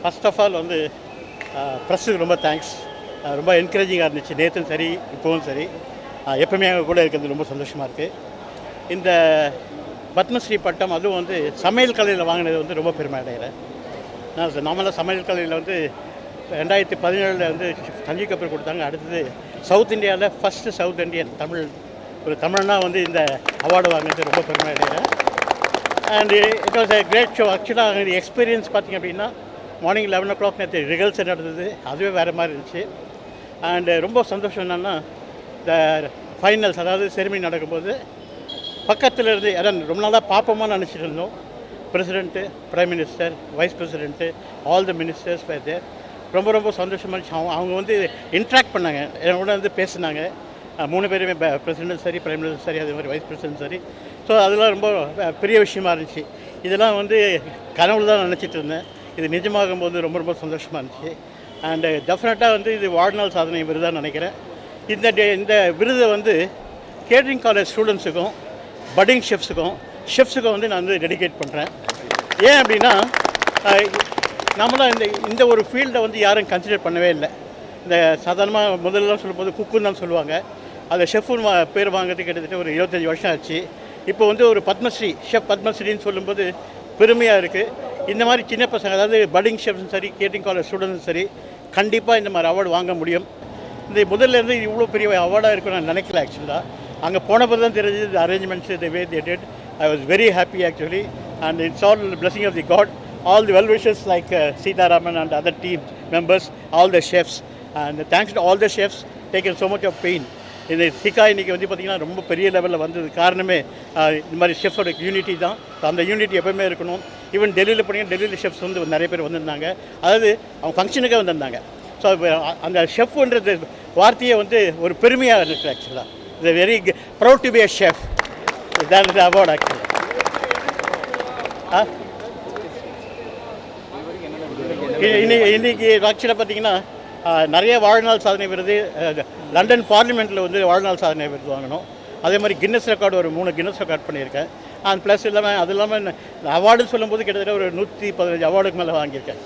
First of all வந்து ப்ரெஸ்ஸுக்கு ரொம்ப thanks. ரொம்ப என்கரேஜிங்காக இருந்துச்சு. நேற்றும் சரி, இப்போவும் சரி, எப்பவுமே எங்கள் கூட இருக்கிறது ரொம்ப சந்தோஷமாக இருக்குது. இந்த பத்மஸ்ரீ பட்டம் அதுவும் வந்து சமையல் கலையில் வாங்கினது வந்து ரொம்ப பெருமை அடைகிறேன். நான் நார்மலாக சமையல் கலையில் வந்து 2017 வந்து சஞ்சீவ் கபூர் கொடுத்தாங்க. அடுத்தது சவுத் இந்தியாவில் ஃபஸ்ட்டு சவுத் இந்தியன் ஒரு தமிழ்னா வந்து இந்த அவார்டு வாங்கினது ரொம்ப பெருமை அடைகிறேன். And it was a great show. ஆக்சுவலாக இது எக்ஸ்பீரியன்ஸ் பார்த்திங்க அப்படின்னா மார்னிங் 11 o'clock நேற்று ரிஹர்சல் நடந்தது. அதுவே வேறு மாதிரி இருந்துச்சு. அண்டு ரொம்ப சந்தோஷம் என்னென்னா இந்த ஃபைனல்ஸ், அதாவது செரிமனி நடக்கும்போது பக்கத்தில் இருந்து அதான் ரொம்ப நாளாக பார்ப்போமான்னு நினச்சிட்டு இருந்தோம். President, prime minister, vice president, all the ministers were there. ரொம்ப ரொம்ப சந்தோஷமாக இருந்துச்சு. அவங்க வந்து இன்ட்ராக்ட் பண்ணாங்க, என்னோட வந்து பேசினாங்க. 3 பேருமே பிரசிடென்ட் சரி, பிரைம் மினிஸ்டர் சரி, அதே மாதிரி வைஸ் பிரசிடென்ட் சரி. ஸோ அதெல்லாம் ரொம்ப பெரிய விஷயமா இருந்துச்சு. இதெல்லாம் வந்து கனவுல தான் நினச்சிட்டு இருந்தேன். இது நிஜமாகும் போது ரொம்ப ரொம்ப சந்தோஷமாக இருந்துச்சு. அண்டு டெஃபினட்டாக வந்து இது வாழ்நாள் சாதனை விருதாக நினைக்கிறேன். இந்த விருதை வந்து கேட்ரிங் காலேஜ் ஸ்டூடெண்ட்ஸுக்கும், பட்டிங் ஷெஃப்ஸுக்கும் வந்து நான் வந்து டெடிகேட் பண்ணுறேன். ஏன் அப்படின்னா நம்மளாம் இந்த ஒரு ஃபீல்டை வந்து யாரும் கன்சிடர் பண்ணவே இல்லை. இந்த சாதாரணமாக முதல்லாம் சொல்லும்போது குக்குன்னு தான் சொல்லுவாங்க. அதை ஷெஃப்னு பேர் வாங்கிறதுக்கு கிட்டத்தட்ட ஒரு 25 வருஷம் ஆச்சு. இப்போ வந்து ஒரு பத்மஸ்ரீ, ஷெஃப் பத்மஸ்ரீன்னு சொல்லும்போது பெருமையாக இருக்குது. இந்த மாதிரி சின்ன பசங்க, அதாவது பட்டிங் ஷெஃப்ஸும் சரி, கேட்ரிங் காலேஜ் ஸ்டூடெண்ட்ஸும் சரி, கண்டிப்பாக இந்த மாதிரி அவார்டு வாங்க முடியும். இந்த முதல்ல இருந்து இவ்வளோ பெரிய அவார்டாக இருக்குன்னு நான் நினைக்கல. ஆக்சுவலாக அங்கே போனப்போ தான் தெரிஞ்சது the arrangements, the way they did. I was very happy actually, and it's all the blessing of the God. All the well-wishers like Sita Raman and other team members, all the chefs, and thanks to all the chefs taken so much of pain. இந்த சிக்கா இன்றைக்கி வந்து பார்த்திங்கன்னா ரொம்ப பெரிய லெவலில் வந்தது காரணமே இந்த மாதிரி ஷெஃபோட யூனிட்டி தான். அந்த யூனிட்டி எப்போவுமே இருக்கணும். ஈவன் டெல்லியில் போனீங்கன்னா டெல்லியில் ஷெஃப்ஸ் வந்து நிறைய பேர் வந்திருந்தாங்க. அதாவது அவங்க ஃபங்க்ஷனுக்கே வந்திருந்தாங்க. ஸோ அந்த ஷெஃப்ன்றது வார்த்தையை வந்து ஒரு பெருமையாக இருக்குது. ஆக்சுவலாக it's a very proud to be a chef. That is the award actually. இன்னைக்கு ஆக்சுவலாக பார்த்தீங்கன்னா நிறைய வாழ்நாள் சாதனை விருது, லண்டன் பார்லிமெண்ட்டில் வந்து வாழ்நாள் சாதனை விருது வாங்கணும். அதே மாதிரி கின்னஸ் ரெக்கார்டு ஒரு 3 கின்னஸ் ரெக்கார்ட் பண்ணியிருக்கேன். அண்ட் ப்ளஸ் இல்லாமல் அது இல்லாமல் அவார்டுன்னு சொல்லும்போது கிட்டத்தட்ட ஒரு 115 அவார்டுக்கு மேலே வாங்கியிருக்கேன்.